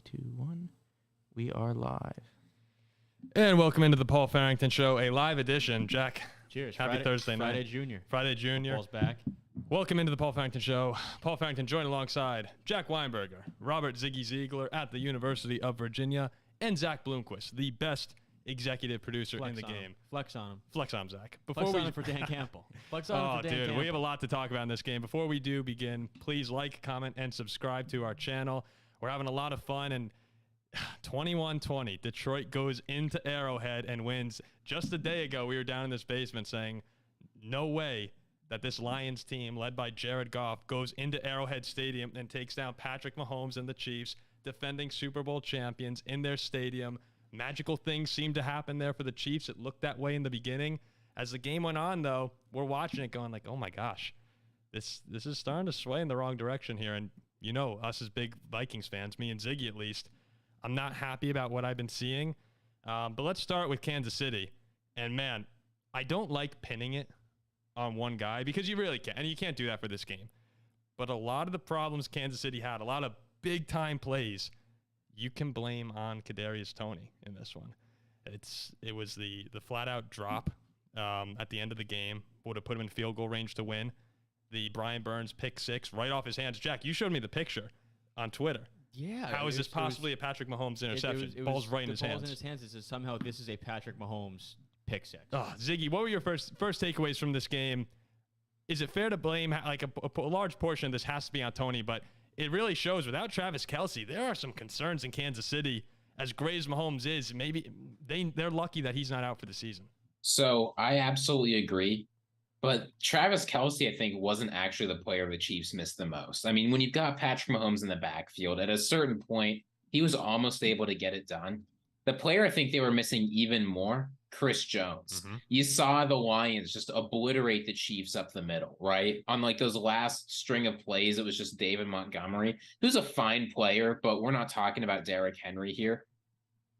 2, 1. We are live. And welcome into the Paul Farrington Show, a live edition. Jack, cheers. Happy Thursday night. Friday Junior. Paul's back. Welcome into the Paul Farrington Show. Paul Farrington joined alongside Jack Weinberger, Robert Ziggy Ziegler at the University of Virginia, and Zach Bloomquist, the best executive producer in the game. Flex on him. Flex on him, Zach. Flex on him for Dan Campbell. Flex on him for Dan Campbell. We have a lot to talk about in this game. Before we do begin, please like, comment, and subscribe to our channel. We're having a lot of fun, and 21-20, Detroit goes into Arrowhead and wins. Just a day ago, we were down in this basement saying, no way that this Lions team, led by Jared Goff, goes into Arrowhead Stadium and takes down Patrick Mahomes and the Chiefs, defending Super Bowl champions in their stadium. Magical things seemed to happen there for the Chiefs. It looked that way in the beginning. As the game went on, though, we're watching it going like, oh my gosh, this is starting to sway in the wrong direction here. And you know, us as big Vikings fans, me and Ziggy at least, I'm not happy about what I've been seeing. But let's start with Kansas City. And man, I don't like pinning it on one guy because you really can't. And you can't do that for this game. But a lot of the problems Kansas City had, a lot of big time plays, you can blame on Kadarius Toney in this one. It was the flat out drop at the end of the game, would have put him in field goal range to win. The Brian Burns pick six right off his hands. Jack, you showed me the picture on Twitter. Yeah. How is this possibly a Patrick Mahomes interception? Ball's right in his hands. Ball's in his hands. It's somehow this is a Patrick Mahomes pick six. Oh, Ziggy, what were your first takeaways from this game? Is it fair to blame, like a large portion of this has to be on Toney, but it really shows without Travis Kelce, there are some concerns in Kansas City. As great as Mahomes is, maybe they're lucky that he's not out for the season. So I absolutely agree. But Travis Kelce, I think, wasn't actually the player the Chiefs missed the most. I mean, when you've got Patrick Mahomes in the backfield, at a certain point, he was almost able to get it done. The player I think they were missing even more, Chris Jones. Mm-hmm. You saw the Lions just obliterate the Chiefs up the middle, right? On like those last string of plays, it was just David Montgomery, who's a fine player, but we're not talking about Derrick Henry here.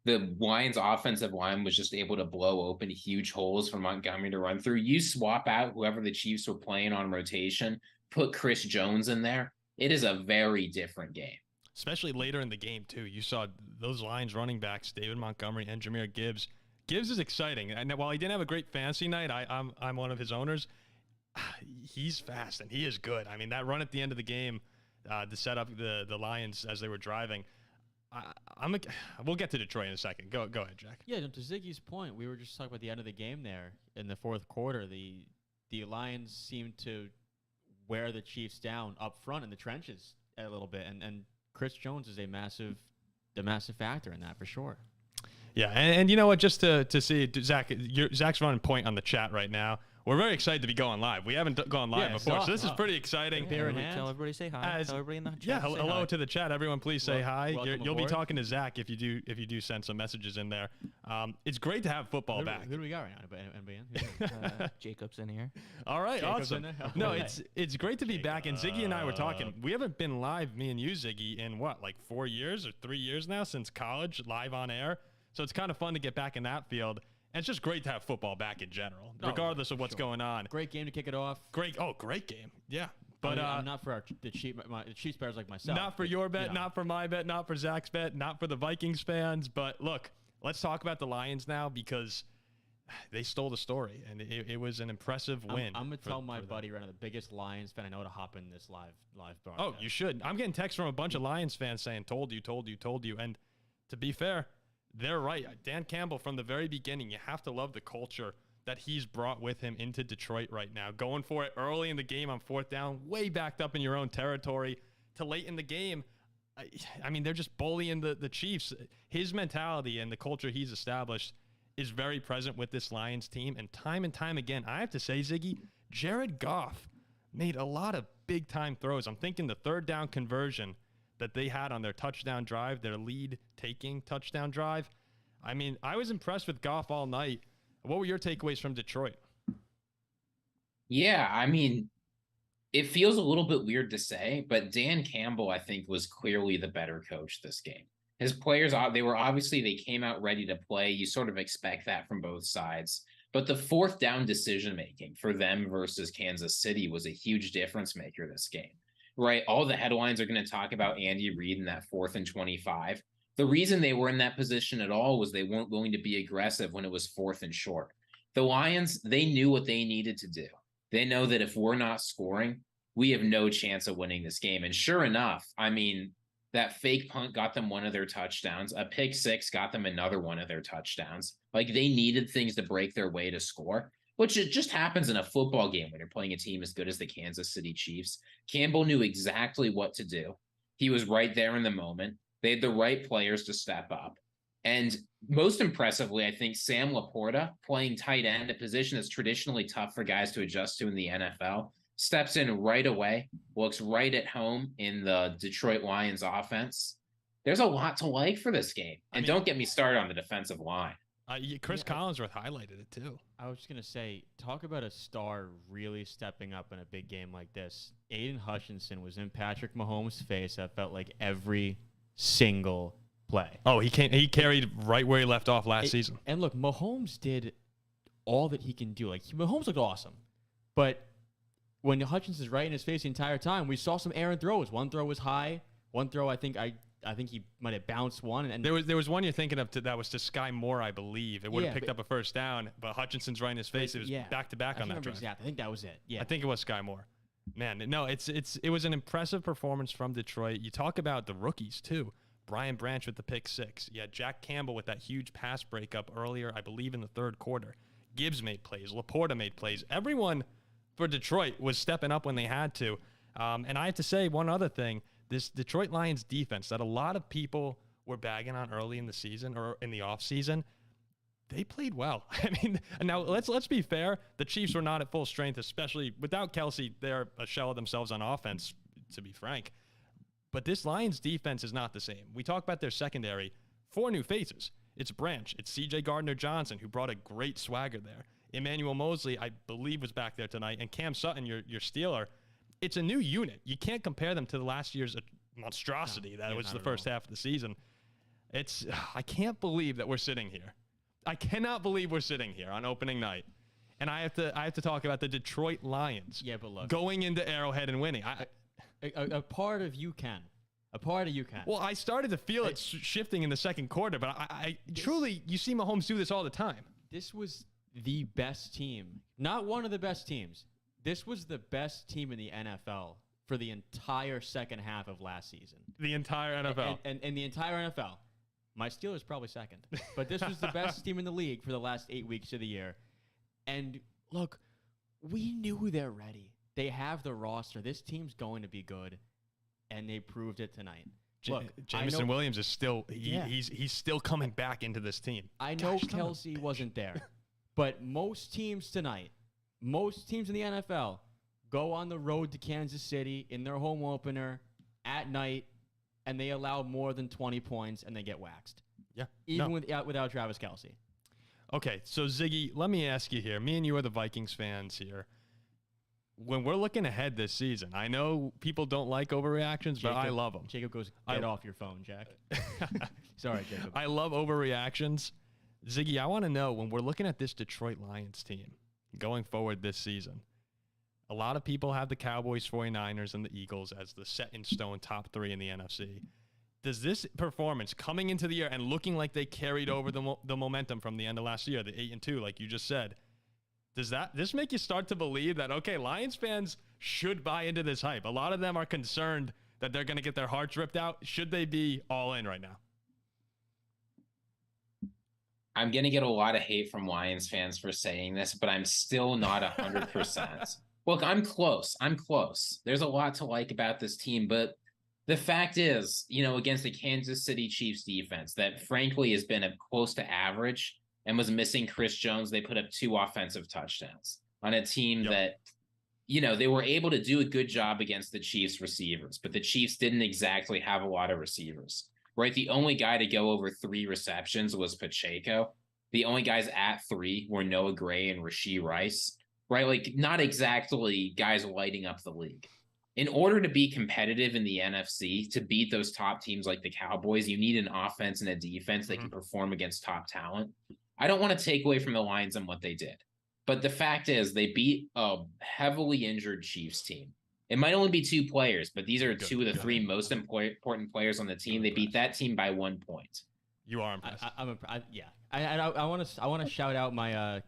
The Lions offensive line was just able to blow open huge holes for Montgomery to run through. You swap out whoever the Chiefs were playing on rotation, put Chris Jones in there. It is a very different game. Especially later in the game, too. You saw those Lions running backs, David Montgomery and Jahmyr Gibbs. Gibbs is exciting. And while he didn't have a great fantasy night, I'm one of his owners. He's fast and he is good. I mean, that run at the end of the game to set up the Lions as they were driving. We'll get to Detroit in a second. Go ahead, Jack. Yeah, to Ziggy's point, we were just talking about the end of the game there in the fourth quarter. The Lions seemed to wear the Chiefs down up front in the trenches a little bit, and Chris Jones is a massive factor in that for sure. Yeah, and you know what? Just to see Zach's running point on the chat right now. We're very excited to be going live. We haven't gone live before, so this is pretty exciting. Tell everybody say hi. Tell everybody in the chat. Yeah, hello to the chat. Everyone, please say hi. You'll be talking to Zach if you do send some messages in there. It's great to have football back. Who do we got right now? Anybody in? Jacob's in here. All right, awesome. No, it's great to be back. And Ziggy and I were talking. We haven't been live, me and you, Ziggy, in what, like 4 years or 3 years now since college, live on air. So it's kind of fun to get back in that field. And it's just great to have football back in general, regardless of what's going on. Great game to kick it off. Great game. Yeah. But I'm not for the Chiefs players like myself. Not for your bet, not for my bet, not for Zach's bet, not for the Vikings fans. But look, let's talk about the Lions now because they stole the story, and it was an impressive win. I'm going to tell my buddy right now, the biggest Lions fan I know, to hop in this live broadcast. Oh, you should. I'm getting texts from a bunch of Lions fans saying, told you. And to be fair, they're right. Dan Campbell, from the very beginning, you have to love the culture that he's brought with him into Detroit right now. Going for it early in the game on fourth down, way backed up in your own territory, to late in the game. I mean, they're just bullying the Chiefs. His mentality and the culture he's established is very present with this Lions team. And time again, I have to say, Ziggy, Jared Goff made a lot of big-time throws. I'm thinking the third down conversion that they had on their touchdown drive, their lead-taking touchdown drive. I mean, I was impressed with Goff all night. What were your takeaways from Detroit? Yeah, I mean, it feels a little bit weird to say, but Dan Campbell, I think, was clearly the better coach this game. His players, they came out ready to play. You sort of expect that from both sides. But the fourth down decision-making for them versus Kansas City was a huge difference maker this game. Right, all the headlines are going to talk about Andy Reid in that 4th and 25. The reason they were in that position at all was they weren't willing to be aggressive when it was 4th and short. The Lions, they knew what they needed to do. They know that if we're not scoring, we have no chance of winning this game. And sure enough, I mean, that fake punt got them one of their touchdowns. A pick six got them another one of their touchdowns. Like, they needed things to break their way to score, which it just happens in a football game when you're playing a team as good as the Kansas City Chiefs. Campbell knew exactly what to do. He was right there in the moment. They had the right players to step up. And most impressively, I think Sam Laporta, playing tight end, a position that's traditionally tough for guys to adjust to in the NFL, steps in right away, looks right at home in the Detroit Lions offense. There's a lot to like for this game. And don't get me started on the defensive line. Chris Collinsworth highlighted it too. I was just going to say, talk about a star really stepping up in a big game like this. Aiden Hutchinson was in Patrick Mahomes' face. I felt like every single play. Oh, he carried right where he left off last season. And look, Mahomes did all that he can do. Like, Mahomes looked awesome. But when Hutchinson's right in his face the entire time, we saw some errant throws. One throw was high. One throw, I think he might have bounced one. And there was one you're thinking of that was to Sky Moore, I believe. It would have picked up a first down, but Hutchinson's right in his face. It was back to back on that drive. Exactly. I think that was it. Yeah, I think it was Sky Moore. Man, no, it was an impressive performance from Detroit. You talk about the rookies too. Brian Branch with the pick six. Yeah, Jack Campbell with that huge pass breakup earlier, I believe in the third quarter. Gibbs made plays. Laporta made plays. Everyone for Detroit was stepping up when they had to. And I have to say one other thing. This Detroit Lions defense that a lot of people were bagging on early in the season or in the offseason, they played well. I mean, now let's be fair. The Chiefs were not at full strength, especially without Kelce. They're a shell of themselves on offense, to be frank. But this Lions defense is not the same. We talk about their secondary. 4 new faces. It's Branch. It's C.J. Gardner-Johnson, who brought a great swagger there. Emmanuel Mosley, I believe, was back there tonight. And Cam Sutton, your Steeler. It's a new unit. You can't compare them to the last year's monstrosity that was the first half of the season. I can't believe that we're sitting here. I cannot believe we're sitting here on opening night. And I have to talk about the Detroit Lions. Yeah, but look, going into Arrowhead and winning. A part of you can. A part of you can. Well, I started to feel it shifting in the second quarter, but I truly, you see Mahomes do this all the time. This was the best team. Not one of the best teams. This was the best team in the NFL for the entire second half of last season. The entire NFL. And the entire NFL. My Steelers probably second. But this was the best team in the league for the last 8 weeks of the year. And look, we knew they're ready. They have the roster. This team's going to be good. And they proved it tonight. Look, Jameson Williams is still he's still coming back into this team. I know Kelce wasn't there. But most teams tonight, most teams in the NFL go on the road to Kansas City in their home opener at night, and they allow more than 20 points, and they get waxed. Yeah. Even without Travis Kelce. Okay, so Ziggy, let me ask you here. Me and you are the Vikings fans here. When we're looking ahead this season, I know people don't like overreactions, but I love them. Jacob goes, get off your phone, Jack. Sorry, Jacob. I love overreactions. Ziggy, I want to know, when we're looking at this Detroit Lions team going forward this season, a lot of people have the Cowboys, 49ers, and the Eagles as the set-in-stone top 3 in the NFC. Does this performance coming into the year and looking like they carried over the momentum from the end of last year, the 8-2, like you just said, does this make you start to believe that, okay, Lions fans should buy into this hype? A lot of them are concerned that they're going to get their hearts ripped out. Should they be all in right now? I'm going to get a lot of hate from Lions fans for saying this, but I'm still not 100%. Look, I'm close. There's a lot to like about this team, but the fact is, against the Kansas City Chiefs defense that frankly has been close to average and was missing Chris Jones, they put up 2 offensive touchdowns on a team that, they were able to do a good job against the Chiefs receivers, but the Chiefs didn't exactly have a lot of receivers. Right, the only guy to go over 3 receptions was Pacheco. The only guys at 3 were Noah Gray and Rashee Rice. Right, like not exactly guys lighting up the league. In order to be competitive in the NFC, to beat those top teams like the Cowboys, you need an offense and a defense that can perform against top talent. I don't want to take away from the Lions and what they did, but the fact is they beat a heavily injured Chiefs team. It might only be 2 players, but these are Good, 2 of the good. 3 most important players on the team. They beat that team by 1 point. You are impressed. I want to shout out my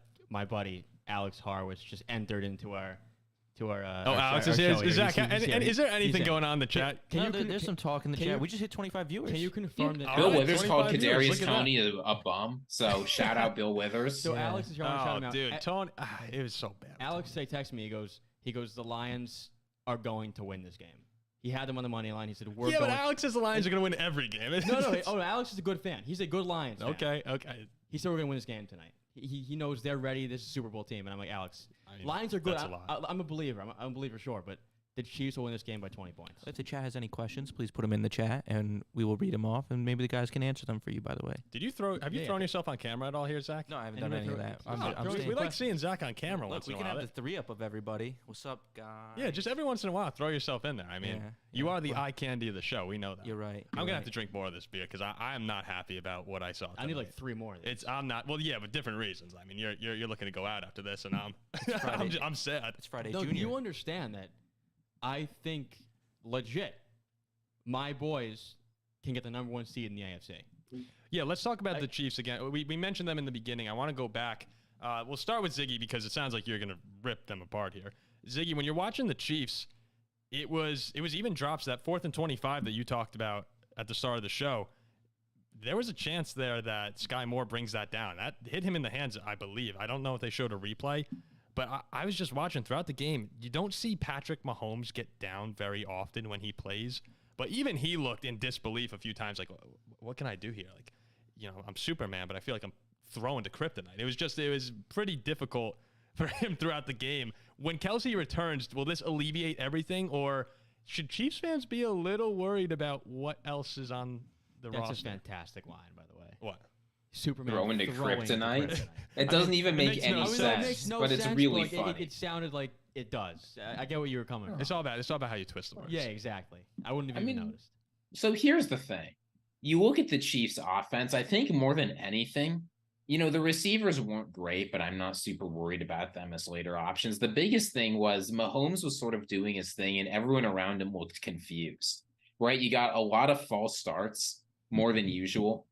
buddy Alex Har, which just entered into our Alex is show here. here. Zach, He's here. is there anything going on in the chat? There's some talk in the can chat. you- We just hit 25 viewers. Can you confirm that? Bill right, Withers called 25 viewers, Kadarius look at Toney a bum. So shout out Bill Withers. So Yeah. Alex is trying to shout him out. Dude, Tony, it was so bad. Alex texted me. He goes, the Lions are going to win this game. He had them on the money line. He said, we're Yeah, going. but Alex says the Lions are going to win every game. No, Alex is a good fan. He's a good Lions fan. Okay. He said we're going to win this game tonight. He knows they're ready. This is a Super Bowl team. And I'm like, Alex, I mean, Lions are good. that's a lot. I'm a believer. I'm a believer, sure. But the Chiefs will win this game by 20 points. If the chat has any questions, please put them in the chat, and we will read them off, and maybe the guys can answer them for you, by the way. Have you thrown yourself on camera at all here, Zach? No, I haven't And done you any of might that. throw- I'm No, staying we like classy. seeing Zach on camera Look, once we in can a while. have the 3-up of everybody. What's up, guys? Yeah, just every once in a while, throw yourself in there. I mean, Yeah, you yeah, are the well- eye candy of the show. We know that. You're right. I'm gonna have to drink more of this beer because I am not happy about what I saw. I need tonight. like 3 more of these. I'm not. Well, yeah, but different reasons. I mean, you're looking to go out after this, and I'm Friday. I'm sad. It's Friday No, Junior. you understand that I think legit my boys can get the number 1 seed in the AFC. Yeah, let's talk about the Chiefs again. We mentioned them in the beginning. I want to go back. We'll start with Ziggy because it sounds like you're gonna rip them apart here. Ziggy, when you're watching the Chiefs, it was even drops, that 4th and 25 that you talked about at the start of the show. There was a chance there that Sky Moore brings that down. That hit him in the hands, I believe. I don't know if they showed a replay, but I was just watching throughout the game. You don't see Patrick Mahomes get down very often when he plays, but even he looked in disbelief a few times, like, what can I do here? Like, I'm Superman, but I feel like I'm throwing to kryptonite. It was pretty difficult for him throughout the game. When Kelce returns, will this alleviate everything, or should Chiefs fans be a little worried about what else is on the roster? That's a fantastic line, by the way. What? Superman Throwing to throwing to kryptonite? It doesn't even make makes any no sense, sense. It makes no but sense, it's really but funny. it sounded like it does. I get what you were coming from. It's all about how you twist the words. Yeah, exactly. I wouldn't have even noticed. So here's the thing. You look at the Chiefs offense, I think more than anything, the receivers weren't great, but I'm not super worried about them as later options. The biggest thing was Mahomes was sort of doing his thing and everyone around him looked confused, right? You got a lot of false starts, more than usual.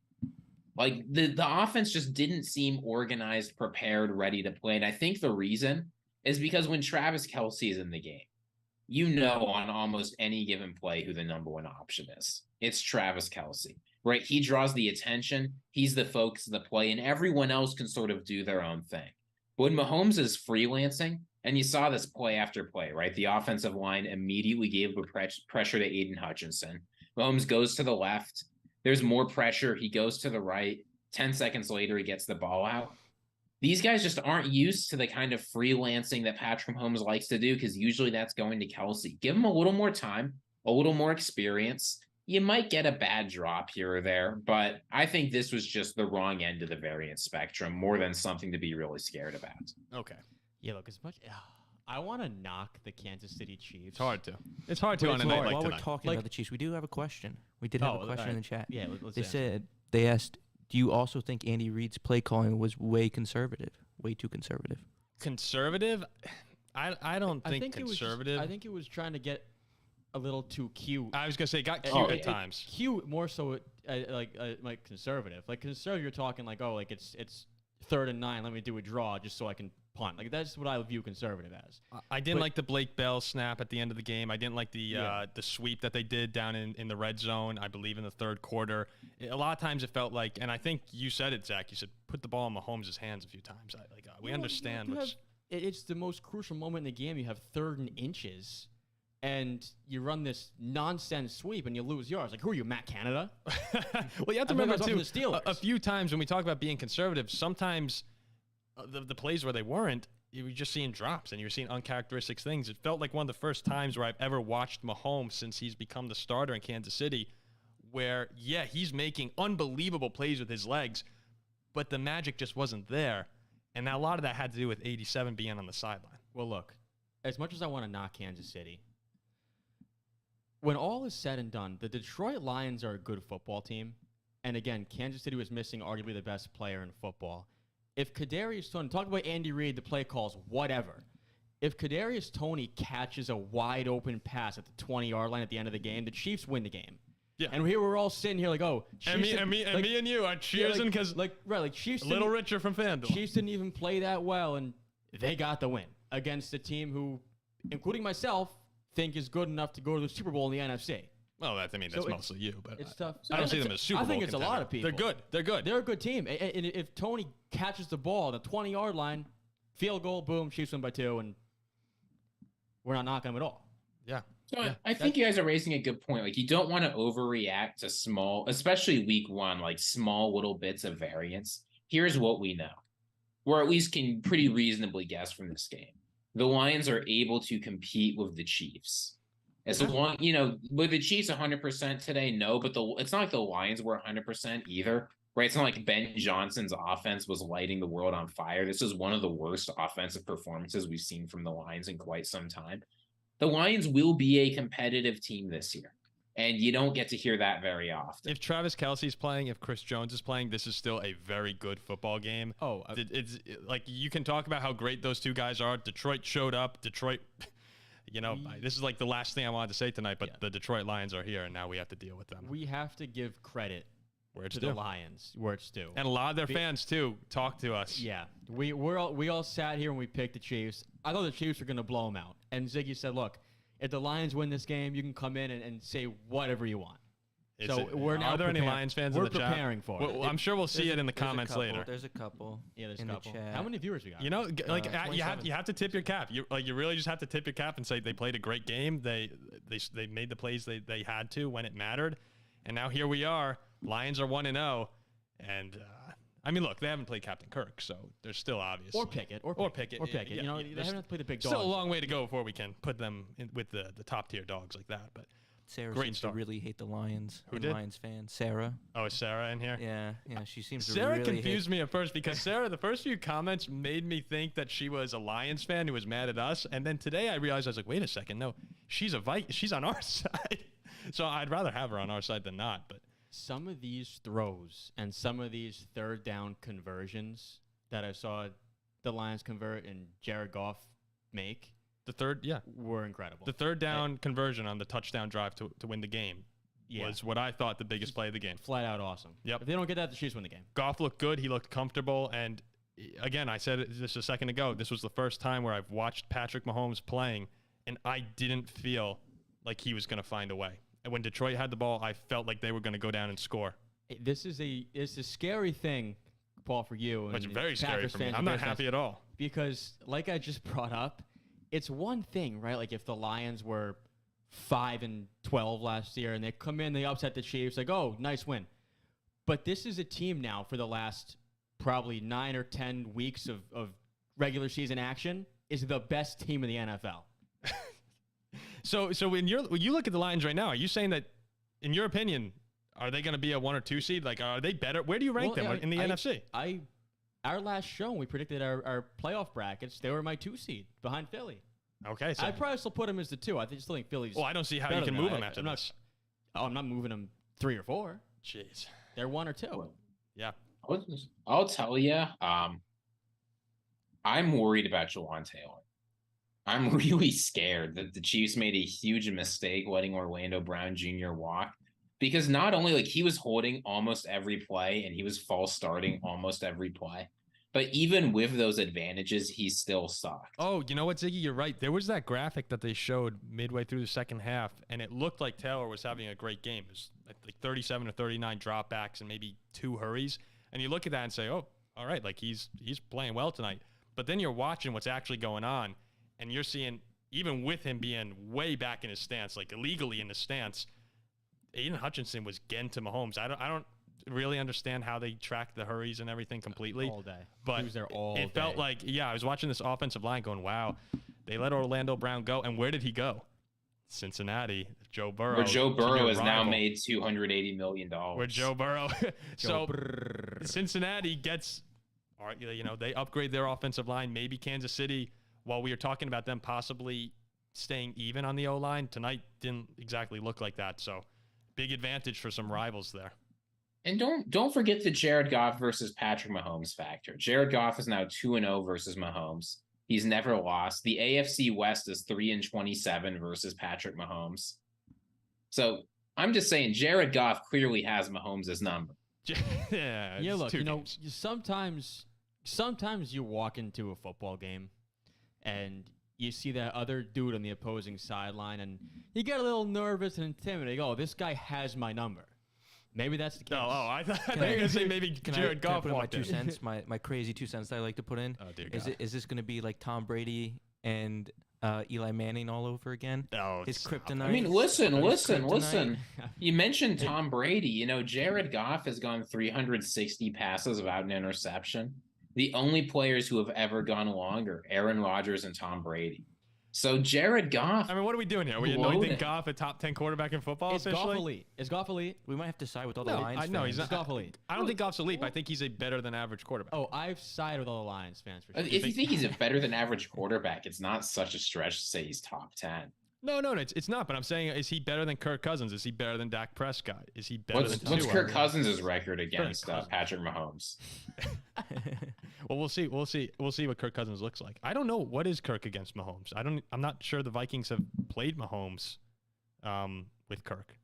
Like the offense just didn't seem organized, prepared, ready to play. And I think the reason is because when Travis Kelce is in the game, on almost any given play who the number 1 option is. It's Travis Kelce, right? He draws the attention. He's the focus of the play, and everyone else can sort of do their own thing. When Mahomes is freelancing, and you saw this play after play, right? The offensive line immediately gave the pressure to Aiden Hutchinson. Mahomes goes to the left. There's more pressure. He goes to the right. 10 seconds later, he gets the ball out. These guys just aren't used to the kind of freelancing that Patrick Mahomes likes to do because usually that's going to Kelce. Give him a little more time, a little more experience. You might get a bad drop here or there, but I think this was just the wrong end of the variance spectrum more than something to be really scared about. Okay. Yeah, look, as much. I want to knock the Kansas City Chiefs. It's hard to. It's hard to But on a it's night hard. like While tonight. we're talking about the Chiefs, we do have a question. We did have a question in the chat. Yeah, let's They asked, do you also think Andy Reid's play calling was way conservative, way too conservative? Conservative? I don't think conservative. I think it was trying to get a little too cute. I was gonna say got cute Oh, at yeah. times. Cute more so like conservative. Like conservative, you're talking like, oh, like it's 3rd and 9. Let me do a draw just so I can punt. Like that's what I view conservative as. I didn't like the Blake Bell snap at the end of the game. I didn't like the sweep that they did down in the red zone, I believe in the 3rd quarter. A lot of times it felt like, and I think you said it, Zach, you said put the ball in Mahomes' hands a few times. We understand. It's the most crucial moment in the game. You have 3rd and inches, and you run this nonsense sweep and you lose yards. Like, who are you, Matt Canada? Well, you have to I thought remember, I was too, talking to the Steelers. a few times when we talk about being conservative, sometimes the plays where they weren't, you were just seeing drops and you were seeing uncharacteristic things. It felt like one of the first times where I've ever watched Mahomes since he's become the starter in Kansas City where, yeah, he's making unbelievable plays with his legs, but the magic just wasn't there. And a lot of that had to do with 87 being on the sideline. Well, look, as much as I want to knock Kansas City, when all is said and done, the Detroit Lions are a good football team. And again, Kansas City was missing arguably the best player in football. If Kadarius Toney, talk about Andy Reid, the play calls, whatever. if Kadarius Toney catches a wide open pass at the 20-yard line at the end of the game, the Chiefs win the game. Yeah. And here we're all sitting here like, oh, Chiefs me and you are cheersing because Chiefs Little Richard from FanDuel. Chiefs didn't even play that well, and they got the win against a team who, including myself, think is good enough to go to the Super Bowl in the NFC. Well, that's mostly you, but It's tough. I don't see them as Super Bowl I think it's contender. a lot of people. They're good. They're a good team. And if Toney catches the ball at the 20-yard line, field goal, boom, Chiefs win by 2, and we're not knocking them at all. Yeah. So I think you guys are raising a good point. Like, you don't want to overreact to small, especially week 1, like small little bits of variance. Here's what we know, or at least can pretty reasonably guess from this game. The Lions are able to compete with the Chiefs. As long, with the Chiefs 100% today, no, but it's not like the Lions were 100% either, right? It's not like Ben Johnson's offense was lighting the world on fire. This is one of the worst offensive performances we've seen from the Lions in quite some time. The Lions will be a competitive team this year, and you don't get to hear that very often. If Travis Kelce's playing, if Chris Jones is playing, this is still a very good football game. Oh, it's like you can talk about how great those two guys are. Detroit showed up. Detroit, this is like the last thing I wanted to say tonight, but the Detroit Lions are here, and now we have to deal with them. We have to give credit Where it's to due. the Lions, where it's due. And a lot of their fans, too, talk to us. Yeah, we all sat here and we picked the Chiefs. I thought the Chiefs were going to blow them out. And Ziggy said, look, if the Lions win this game, you can come in and say whatever you want. Are there any Lions fans in the chat? We're preparing for it. I'm sure we'll see it in the comments later. There's a couple. Yeah, there's a in couple. the chat. How many viewers we got? You have to tip your cap. You really just have to tip your cap and say they played a great game. They made the plays they had to when it mattered, and now here we are. Lions are 1-0, and look, they haven't played Captain Kirk, so they're still obvious. Or Pickett. Yeah, They haven't played the big dogs. Still a long way to go before we can put them in with the top tier dogs like that. But Sarah great seems start. to really hate the Lions. Who I'm did? a Lions fan. Sarah. Oh, is Sarah in here? Yeah, she seems to Sarah really confused me at first because Sarah, the first few comments made me think that she was a Lions fan who was mad at us, and then today I realized I was like, wait a second, no, she's she's on our side, so I'd rather have her on our side than not. But some of these throws and some of these third down conversions that I saw the Lions convert and Jared Goff make were incredible. The third down conversion on the touchdown drive to win the game was what I thought the biggest play of the game. Flat out awesome. Yep. If they don't get that, the Chiefs win the game. Goff looked good. He looked comfortable. And again, I said it just a second ago, this was the first time where I've watched Patrick Mahomes playing, and I didn't feel like he was going to find a way. And when Detroit had the ball, I felt like they were going to go down and score. This is a scary thing, Paul, for you. It's and very scary Packers for me. fans I'm and not Bears happy fans, at all. because, like I just brought up, it's one thing, right? Like if the Lions were 5-12 last year and they come in, they upset the Chiefs, like, oh, nice win. But this is a team now for the last probably 9 or 10 weeks of regular season action is the best team in the NFL. So when you look at the Lions right now, are you saying that, in your opinion, are they going to be a 1 or 2 seed? Like, are they better? Where do you rank them in the NFC? Our last show, we predicted our playoff brackets. They were my 2 seed behind Philly. Okay, so I'd probably still put them as the 2. I still think Philly's. Well, I don't see how better you can than move that. them after this. I'm not moving them 3 or 4. Jeez. They're 1 or 2. Yeah. I'll tell you, I'm worried about Jawan Taylor. I'm really scared that the Chiefs made a huge mistake letting Orlando Brown Jr. walk, because not only like he was holding almost every play and he was false starting almost every play, but even with those advantages, he still sucked. Oh, you know what, Ziggy? You're right. There was that graphic that they showed midway through the second half, and it looked like Taylor was having a great game. It was like 37 or 39 dropbacks and maybe 2 hurries. And you look at that and say, oh, all right, like he's playing well tonight. But then you're watching what's actually going on, and you're seeing, even with him being way back in his stance, like illegally in the stance, Aiden Hutchinson was getting to Mahomes. I don't really understand how they track the hurries and everything completely. All day. But he was there all day. It felt like, I was watching this offensive line going, wow, they let Orlando Brown go. And where did he go? Cincinnati. Joe Burrow. Where Joe Burrow has now rival. made $280 million. Where Joe Burrow. So Cincinnati gets, they upgrade their offensive line. Maybe Kansas City, while we were talking about them possibly staying even on the O-line, tonight didn't exactly look like that. So big advantage for some rivals there. And don't forget the Jared Goff versus Patrick Mahomes factor. Jared Goff is now 2-0 versus Mahomes. He's never lost. The AFC West is 3-27 versus Patrick Mahomes. So I'm just saying, Jared Goff clearly has Mahomes' number. Yeah. Yeah, it's look, 2 you know, games. sometimes you walk into a football game and you see that other dude on the opposing sideline and you get a little nervous and intimidated. Oh, this guy has my number. Maybe that's the case. I thought you were going to say maybe Jared Goff put in my walked 2 in. cents, my crazy 2 cents that I like to put in. Oh, dear Is God. this going to be like Tom Brady and Eli Manning all over again? Oh, His stop. kryptonite. I mean, listen. kryptonite. You mentioned Tom Brady. You know, Jared Goff has gone 360 passes without an interception. The only players who have ever gone longer, Aaron Rodgers and Tom Brady. So Jared Goff. I mean, what are we doing here? Are we anointing Goff a top 10 quarterback in football Is Goff officially? elite? Is Goff elite? We might have to side with all the No, Lions I know fans. he's not. Goff elite? I don't think Goff's elite, but I think he's a better than average quarterback. Oh, I've sided with all the Lions fans for sure. If you think he's a better than average quarterback, it's not such a stretch to say he's top 10. No, it's not. But I'm saying, is he better than Kirk Cousins? Is he better than Dak Prescott? Is he better What's than Tua? Kirk Cousins' record against Cousins. Patrick Mahomes? Well, we'll see. We'll see what Kirk Cousins looks like. I don't know what is Kirk against Mahomes. I'm not sure the Vikings have played Mahomes with Kirk.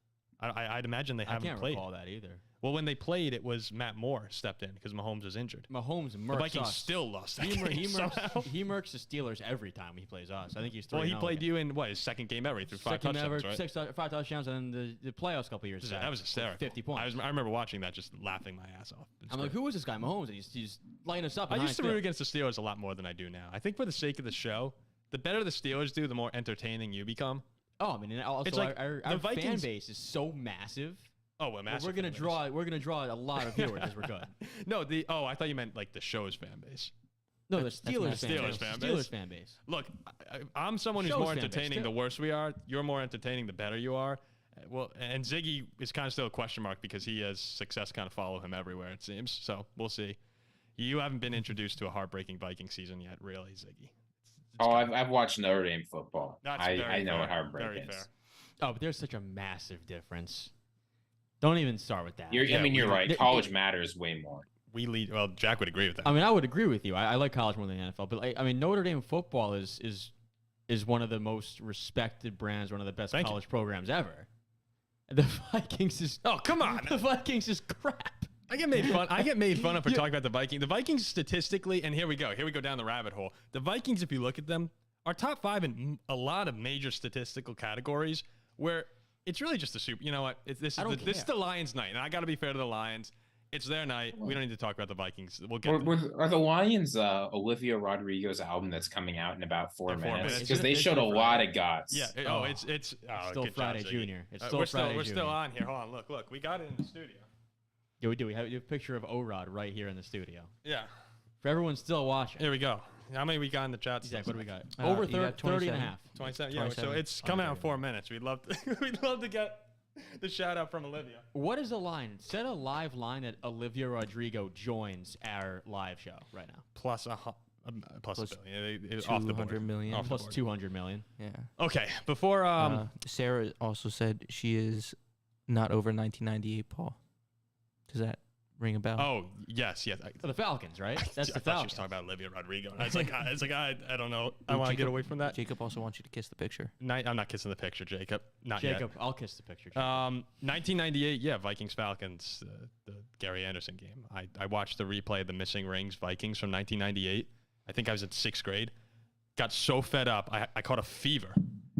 I'd imagine they I haven't can't played. recall that either. Well, when they played, it was Matt Moore stepped in because Mahomes was injured. Mahomes The murks Vikings us. still lost that He game somehow. murks the Steelers every time he plays us. I think he's 3-0. Well, he played you in what, his second game ever. He threw 5 touchdowns, right? 5 touchdowns, and then the playoffs a couple years back. That was hysterical. 50 points. I remember watching that, just laughing my ass off. It's I'm like, great. who is this guy? Mahomes. He's lighting us up. I in used to high root field. against the Steelers a lot more than I do now. I think for the sake of the show, the better the Steelers do, the more entertaining you become. Oh, I mean, and also It's like our the fan Vikings- base is so massive. Oh, well, massive. We're gonna fan base. draw. We're gonna draw a lot of viewers as we're good. No, I thought you meant like the show's fan base. No, the That's Steelers nice. fan Steelers base. fan Steelers base. fan base. Look, I'm someone who's Show's more fan base, entertaining too. the worse we are. You're more entertaining the better you are. Well, and Ziggy is kind of still a question mark because he has success kind of follow him everywhere, it seems. So we'll see. You haven't been introduced to a heartbreaking Viking season yet, really, Ziggy. I've watched Notre Dame football. That's I very know fair. what heartbreak Very is. fair. Oh, but there's such a massive difference. Don't even start with that. You're right. It- College matters way more. We lead. Well, Jack would agree with that. I mean, I would agree with you. I like college more than the NFL, but I mean, Notre Dame football is one of the most respected brands, one of the best Thank you. college programs ever. The Vikings is Oh, come on. the Vikings is crap. I get made fun of for talking about the Vikings. The Vikings statistically, and here we go down the rabbit hole. The Vikings, if you look at them, are top 5 in a lot of major statistical categories where it's really just a super. You know what? This is the Lions' night, and I got to be fair to the Lions. It's their night. We don't need to talk about the Vikings. We'll get there. Are the Lions Olivia Rodrigo's album that's coming out in about 4 In 4 minutes? minutes. Because they showed a lot of guts. Yeah. It's Still good Friday job, Ziggy. Junior. It's still Friday We're Junior. still on here. Hold on. Look. We got it in the studio. Yeah, we do. We have a picture of O-Rod right here in the studio. Yeah. For everyone still watching. Here we go. How many we got in the chat? Zach, what do we got? Uh, Over you got 30 and a 27. half. 27. Yeah. So 27. it's coming out in 4 minutes. We'd love to get the shout out from Olivia. What is the line? Set a live line that Olivia Rodrigo joins our live show right now. Plus a Plus billion. Off the board. 200 million. Off the Plus board. 200 million. Yeah. Okay. Before Sarah also said she is not over 1998, Paul. Does that ring a bell? Oh yes. For the Falcons, right? That's I the thought she was Falcons. talking about Olivia Rodrigo. And I was like, I don't know. I want to get away from that. Jacob also wants you to kiss the picture. I'm not kissing the picture, Jacob. Not Jacob, I'll kiss the picture. yet. 1998, yeah, Vikings Falcons, the Gary Anderson game. I watched the replay of the missing rings Vikings from 1998. I think I was in 6th grade. Got so fed up, I caught a fever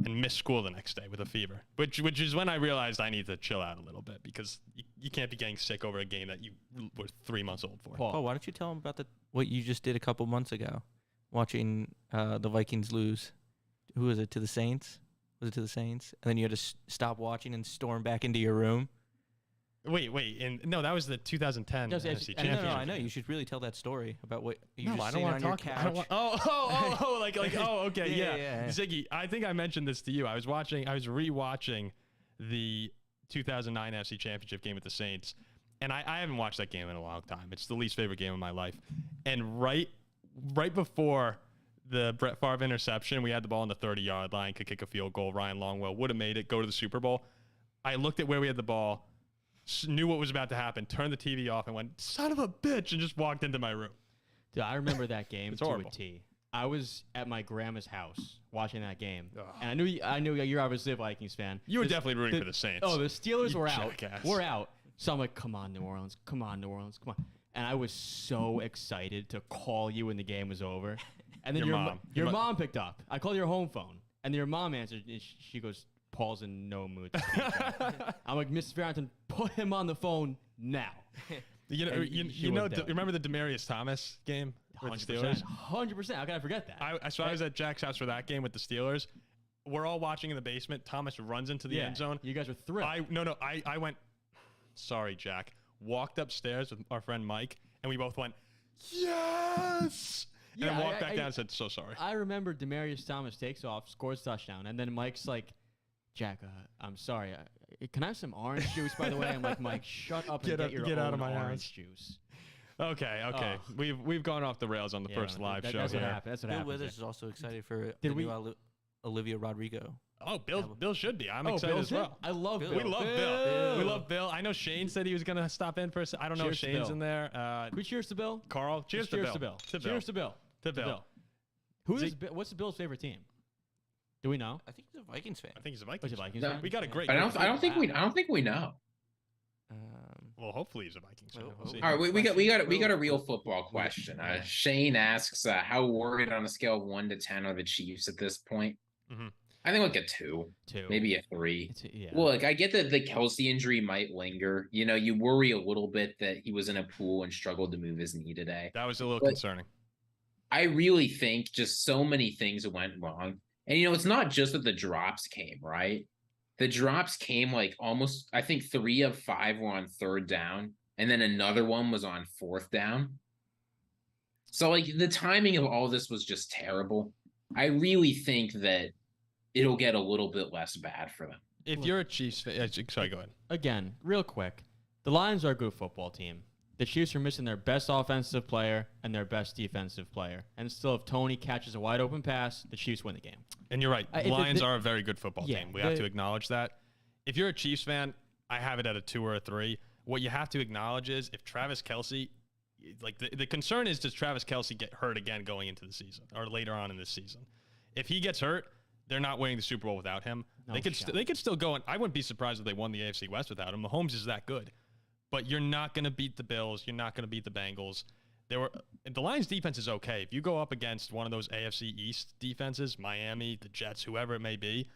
and missed school the next day with a fever, which is when I realized I need to chill out a little bit because you can't be getting sick over a game that you were 3 months old for. Paul, why don't you tell him about what you just did a couple months ago, watching the Vikings lose? Who was it, to the Saints? Was it to the Saints? And then you had to stop watching and storm back into your room. Wait, and no, that was the 2010 Yes, NFC and Championship. No, I know. You should really tell that story about what you No, just I don't sitting want on to your talk. I don't couch. want, like okay, Yeah, yeah. yeah. Ziggy, I think I mentioned this to you. I was rewatching the 2009 NFC Championship game with the Saints, and I haven't watched that game in a long time. It's the least favorite game of my life. And right before the Brett Favre interception, we had the ball on the 30-yard line, could kick a field goal. Ryan Longwell would have made it, go to the Super Bowl. I looked at where we had the ball, knew what was about to happen, turned the TV off, and went, son of a bitch, and just walked into my room. Dude, I remember that game It's to horrible. a T. I was at my grandma's house watching that game, Ugh. and I knew you're obviously a Vikings fan. You were definitely rooting for the Saints. Oh, the Steelers You were out. jackass. We're out. So I'm like, come on, New Orleans. Come on, New Orleans. Come on. And I was so excited to call you when the game was over. And then your mom picked up. I called your home phone, and your mom answered. And she goes, "Paul's in no mood to speak." I'm like, Mrs. Farrington, put him on the phone now. Remember the Demaryius Thomas game with the Steelers? 100%. How can I forget that? I was at Jack's house for that game with the Steelers. We're all watching in the basement. Thomas runs into the end zone. You guys were thrilled. I went, sorry, Jack. Walked upstairs with our friend Mike, and we both went, yes! And then walked back down and said, so sorry. I remember Demaryius Thomas takes off, scores touchdown, and then Mike's like, Jack, I'm sorry. Can I have some orange juice, by the way? I'm like, Mike, shut up and get your own orange juice. Okay. We've gone off the rails on the first live show that's here. What happened. That's what Bill happened. Withers is also excited for the new Olivia Rodrigo. Oh, Bill should be. I'm excited as well. I love Bill. We love Bill. We love Bill. I know Shane said he was going to stop in for a second. I don't know if Shane's in there. Can we cheers to Bill? Carl, cheers to Bill. Cheers to Bill. What's Bill's favorite team? Do we know? I think he's a Vikings fan. I think he's a Vikings fan. No, We got a great. I don't think we know. Well, hopefully he's a Vikings fan. We'll see. All right, we got a real football question. Shane asks, how worried on a scale of 1 to 10 are the Chiefs at this point? Mm-hmm. I think like a 2, maybe a 3. Well, like I get that the Kelce injury might linger. You know, you worry a little bit that he was in a pool and struggled to move his knee today. That was a little concerning. I really think just so many things went wrong. And, you know, it's not just that the drops came, right? The drops came like almost, I think 3 of 5 were on 3rd down. And then another one was on 4th down. So, like, the timing of all this was just terrible. I really think that it'll get a little bit less bad for them. If you're a Chiefs fan, sorry, go ahead. Again, real quick, the Lions are a good football team. The Chiefs are missing their best offensive player and their best defensive player. And still, if Tony catches a wide open pass, the Chiefs win the game. And you're right. The Lions are a very good football team. We have to acknowledge that. If you're a Chiefs fan, I have it at a 2 or a 3. What you have to acknowledge is if Travis Kelce, like the concern is, does Travis Kelce get hurt again going into the season or later on in this season? If he gets hurt, they're not winning the Super Bowl without him. They could still go, and I wouldn't be surprised if they won the AFC West without him. Mahomes is that good. But you're not going to beat the Bills. You're not going to beat the Bengals. The Lions defense is okay. If you go up against one of those AFC East defenses, Miami, the Jets, whoever it may be,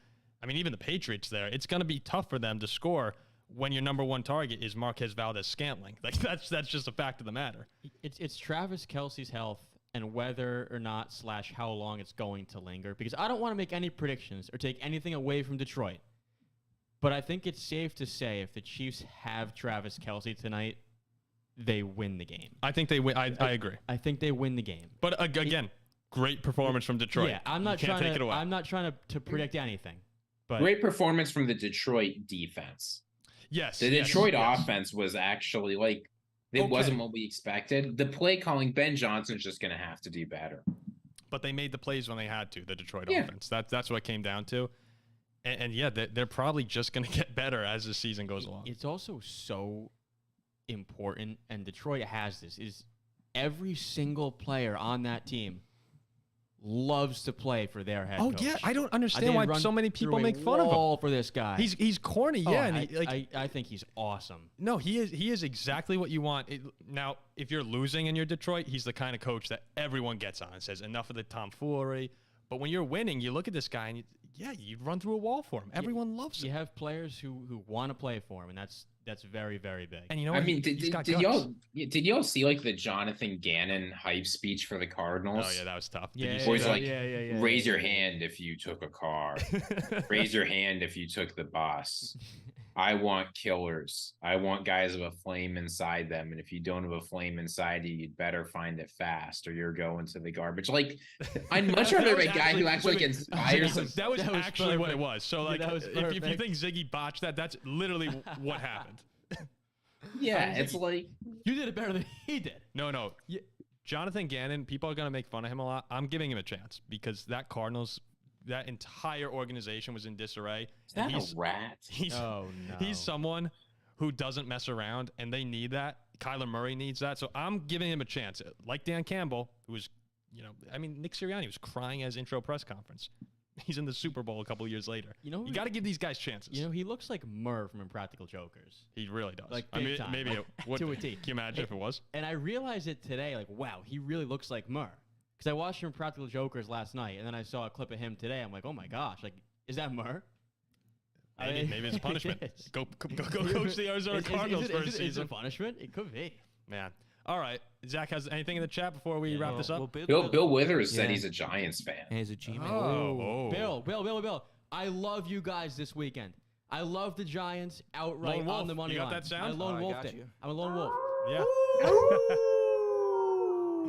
I mean, even the Patriots there, it's going to be tough for them to score when your number one target is Marquez Valdez-Scantling. Like that's just a fact of the matter. It's Travis Kelce's health and whether or not / how long it's going to linger. Because I don't want to make any predictions or take anything away from Detroit. But I think it's safe to say if the Chiefs have Travis Kelce tonight, they win the game. I think they win. I agree. I think they win the game. But again, great performance from Detroit. Yeah, I'm not trying to predict anything. But great performance from the Detroit defense. Yes. The Detroit offense was actually like it wasn't what we expected. The play calling, Ben Johnson's just going to have to do better. But they made the plays when they had to. The Detroit offense. That's what it came down to. And yeah, they're probably just going to get better as the season goes along. It's also so important, and Detroit has this, is every single player on that team loves to play for their head coach. Oh, yeah. I don't understand why so many people make fun of him. For this guy. He's corny, yeah. And I think he's awesome. No, he is exactly what you want. Now, if you're losing and you're Detroit, he's the kind of coach that everyone gets on and says, enough of the tomfoolery. But when you're winning, you look at this guy and you'd run through a wall for him. Everyone loves him. You have players who want to play for him, and that's very, very big. And you know what? I mean, did y'all see like the Jonathan Gannon hype speech for the Cardinals? Oh yeah, that was tough. Raise your hand if you took a car. Raise your hand if you took the bus. I want killers. I want guys with a flame inside them. And if you don't have a flame inside you, you'd better find it fast or you're going to the garbage. Like, I'd much rather have a guy who actually inspires them. That was actually what it was. So, like, if you think Ziggy botched that, that's literally what happened. Yeah, it's like... You did it better than he did. No. Jonathan Gannon, people are going to make fun of him a lot. I'm giving him a chance because that entire organization was in disarray. Is that a rat? He's someone who doesn't mess around, and they need that. Kyler Murray needs that. So I'm giving him a chance. Like Dan Campbell, who was I mean, Nick Sirianni was crying at his intro press conference. He's in the Super Bowl a couple of years later. You got to give these guys chances. He looks like Murr from Impractical Jokers. He really does. Like, I big mean, time. maybe Like, it would. to a Can T. you imagine if it was? And I realized it today, like, wow, he really looks like Murr. Because I watched Impractical Jokers last night, and then I saw a clip of him today. I'm like, oh my gosh, like, is that Murr? Maybe it's punishment. It is. Go coach the Arizona Cardinals for a Is it season. punishment? It could be. Man. All right. Zach has anything in the chat before we wrap this up? Bill Withers said Yeah. he's a Giants fan. And he's a G-man. Oh. Bill. I love you guys this weekend. I love the Giants outright Lone Wolf. on the money You got line. that sound? I lone I wolfed got it. you. I'm a lone wolf. Yeah.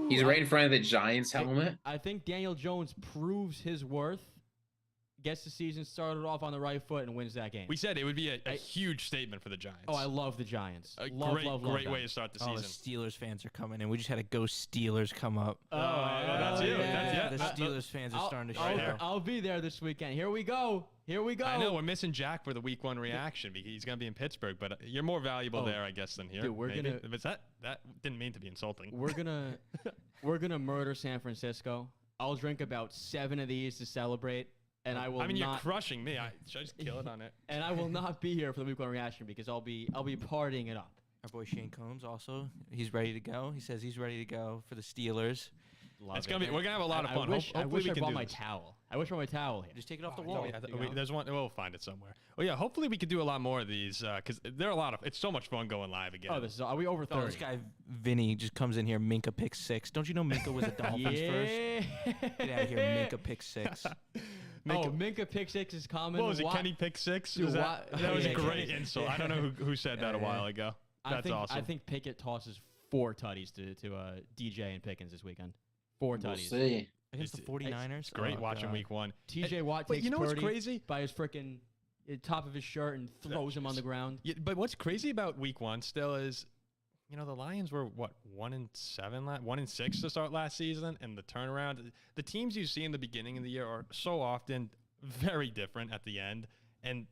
He's right in front of the Giants helmet. I think Daniel Jones proves his worth, gets the season started off on the right foot, and wins that game. We said it would be a huge statement for the Giants. I love the Giants. A Love great them. way to start the Oh, the season. Steelers fans are coming in. We just had a Ghost Steelers come up. That's you. Yeah, That's- the Steelers fans are starting to I'll- show. I'll be there this weekend. Here we go. I know we're missing Jack for the week 1 reaction because he's going to be in Pittsburgh, but you're more valuable there, I guess, than here. Dude, we're maybe. gonna- But that didn't mean to be insulting. We're gonna murder San Francisco. I'll drink about 7 of these to celebrate, and I will. I mean, you're not, crushing me. Should I just kill it on it? and I will not be here for the week 1 reaction because I'll be partying it up. Our boy Shane Combs also, he's ready to go. He says he's ready to go for the Steelers. Love We're gonna have a lot of fun. I wish we I can brought do my this. towel. I wish I brought my towel here. Just take it off the Oh, wall. yeah, there's one. We'll find it somewhere. Oh yeah, hopefully we could do a lot more of these because there are a lot of. It's so much fun going live again. Are we over 30? Oh, this guy Vinny just comes in here. Minka pick 6. Don't you know Minka was a Dolphins first? Get out of here, Minka pick 6. Minka pick 6 is common. What was it? Kenny pick 6? Dude, That was a yeah, great Kenny. insult. I don't know who said that a while ago. That's awesome. I think Pickett tosses 4 tutties to DJ and Pickens this weekend. 4 We'll tutties. see. Against the 49ers. It's great Oh, watching God. week 1. TJ Watt But takes you know what's Purdy crazy? by his freaking top of his shirt and throws him on the ground. Yeah, but what's crazy about week 1 still is, the Lions were 1-7, 1-6 to start last season, and the turnaround. The teams you see in the beginning of the year are so often very different at the end, and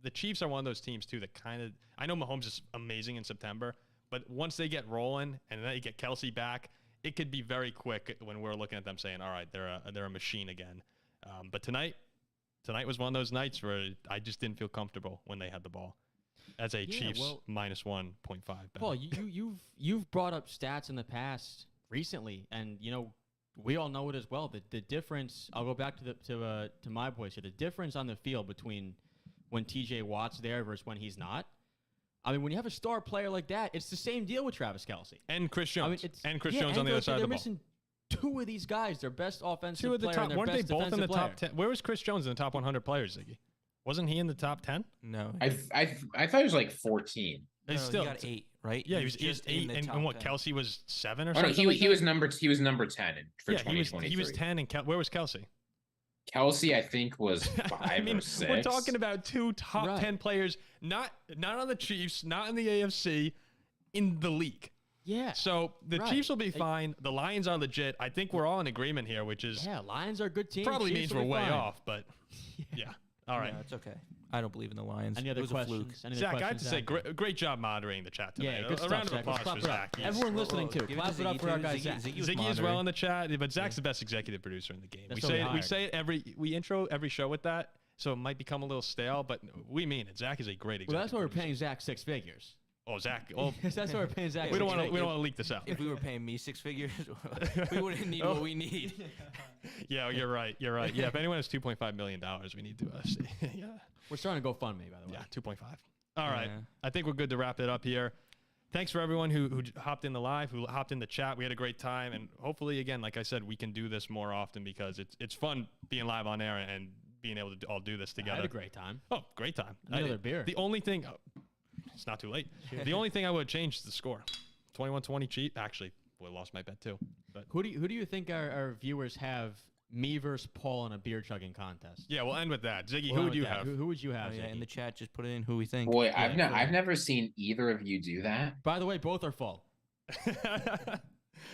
the Chiefs are one of those teams too that I know Mahomes is amazing in September, but once they get rolling and then you get Kelce back, it could be very quick when we're looking at them saying, all right, they're a machine again. But tonight was one of those nights where I just didn't feel comfortable when they had the ball. As a Chiefs minus 1.5. Paul, you've brought up stats in the past recently, and we all know it as well. The difference. I'll go back to my boys here. The difference on the field between when TJ Watt's there versus when he's not. I mean, when you have a star player like that, it's the same deal with Travis Kelce And Chris Jones. I mean, Jones on the other side of the ball. They're missing 2 of these guys. Their best offensive 2 of the player top. and their Weren't they best both in the defensive top player. 10? Where was Chris Jones in the top 100 players, Ziggy? Wasn't he in the top 10? No. I thought he was like 14. No, He's still he got 8, right? Yeah, he was just 8, the and top what? 10. Kelsey was 7 or Oh no, something. he was number 10 for yeah, 2023. he was 10, and where was Kelsey? Kelce, I think, was 5 I mean, or 6. we're talking about 2 top Right. 10 players, not on the Chiefs, not in the AFC, in the league. Yeah. So the Right. Chiefs will be fine. The Lions are legit. I think we're all in agreement here, which is Yeah, Lions are a good team. probably Chiefs means will we're be way fine. off, but yeah. All right. No, it's okay. I don't believe in the Lions. Any It other was a fluke. questions? Any other Zach, I have to questions, say, Zach? great job moderating the chat tonight. Yeah, good a stuff, round of Zach. Let's applause clap for it up. Zach. He's- Everyone listening too. Give it Clap to it up Ziggy for our too. guy Ziggy- Zach. Ziggy was Ziggy is well moderating. in the chat, but Zach's the best executive producer in the game. That's We what we say hired. we intro every show with that, so it might become a little stale, but we mean it. Zach is a great executive. Well, that's why we're producer. paying Zach 6 figures. Oh, Zach. Oh, That's why we're paying Zach. we don't 6 want figures. to leak this out. If we were paying me 6 figures, we wouldn't need what we need. Yeah, you're right. Yeah, if anyone has $2.5 million, we need to see. Yeah. We're starting to GoFundMe, by the way. Yeah, 2.5. All right. Yeah. I think we're good to wrap it up here. Thanks for everyone who hopped in the live, who hopped in the chat. We had a great time. And hopefully, again, like I said, we can do this more often because it's fun being live on air and being able to all do this I together. had a great time. Oh, great time. Another beer. The only thing, it's not too late. The only thing I would change is the score. 21-20 cheat. Actually, would have lost my bet too. But Who do you think our viewers have me versus Paul in a beer chugging contest? yeah, we'll end with that. Ziggy, We'll who end would with you that. have? Who would you Oh, have? yeah, in Ziggy? the chat, just put it in who we think. Boy, Yeah, I've never seen either of you do that. By the way, both are full.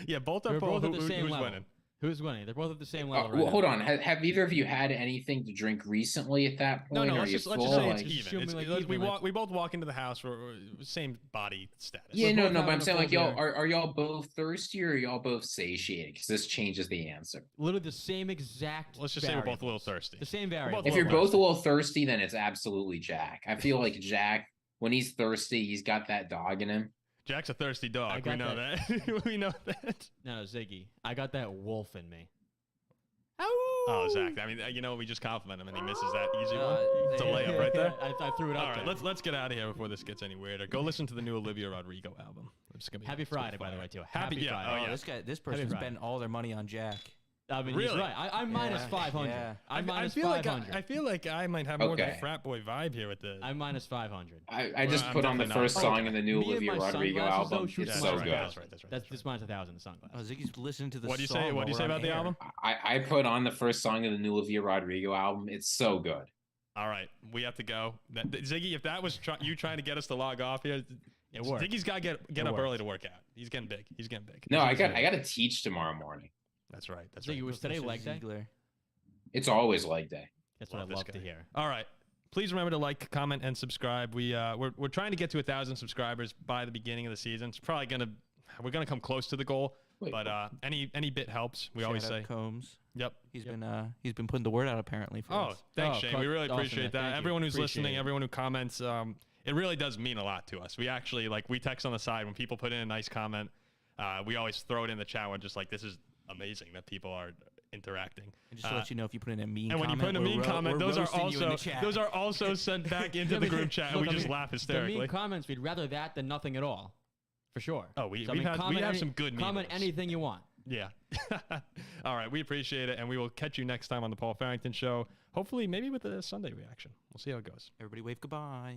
Yeah, both are We're full. both at the same Who's level. winning? Who's winning? They're both at the same level. Well, right hold now. on. Have either of you had anything to drink recently at that point? No. Or are Let's you just full? say Like- it's Just even. show me, It's, like, even, like- we both walk into the house. We're same body status. Yeah, We're no, both but I'm having a saying like full y'all beer. are y'all both thirsty or are y'all both satiated? Because this changes the answer. Literally the same exact. Let's just say we're both a little variables. thirsty. The same both variable. a If you're little both a little thirsty, then it's absolutely Jack. I feel like Jack, when he's thirsty, he's got that dog in him. Jack's a thirsty I dog. We got know that. We know that. No, Ziggy. I got that wolf in me. Oh, Zach. I mean, we just compliment him and he misses that easy one. It's a yeah. layup right there. I threw it up All right, there. let's get out of here before this gets any weirder. Go listen to the new Olivia Rodrigo album. It's gonna be Happy it's gonna be Friday, by the fire. way, too. Happy, yeah. Friday. Oh, Oh, yeah. this person Friday. spent all their money on Jack. I mean, Really? he's right. I'm minus Yeah. 500. Yeah. I'm minus feel 500. I feel like I might have more of the Okay. frat boy vibe here with the. I'm minus 500. I just I'm put on the definitely first not. song in the new Me and Olivia my Rodrigo sunglasses, though, album. shoots It's my so eyes good. That's right. That's just minus 1,000 the sunglasses. Oh, Ziggy's listening to the What do you song say? What while do you we're say on about the air. album? I put on the first song of the new Olivia Rodrigo album. It's so good. All right, we have to go. Ziggy, if that was you trying to get us to log off here, It worked. Ziggy's got to get It up early worked. to work out. He's getting big. He's getting big. No, I got to teach tomorrow morning. That's right. That's Ziggy, right. was today Listen to leg day? Ziegler. It's always leg day. That's what I Love this love guy. to hear. All right. Please remember to like, comment, and subscribe. We're trying to get to 1,000 subscribers by the beginning of the season. It's probably we're gonna come close to the goal. Wait. But any bit helps. We always Shout out say. Combs. Yep. He's been putting the word out apparently for Oh, us. thanks, Oh, Shane. We really awesome, appreciate man. that. Thank you. Everyone who's Appreciate listening, it. everyone who comments, it really does mean a lot to us. We actually we text on the side when people put in a nice comment. We always throw it in the chat. We're just like, this is amazing that people are interacting. And just to let you know, if you put in a mean And when comment, you put in a mean comment, we're those are roasting you in the chat. also sent back into the group chat, and Look, we I just mean, laugh The hysterically. mean comments, we'd rather that than nothing at all. For sure. Oh, we So, I mean, have comment some good memes. Comment anything you want. Yeah. All right, we appreciate it, and we will catch you next time on the Paul Farrington Show. Hopefully, maybe with a Sunday reaction. We'll see how it goes. Everybody wave goodbye.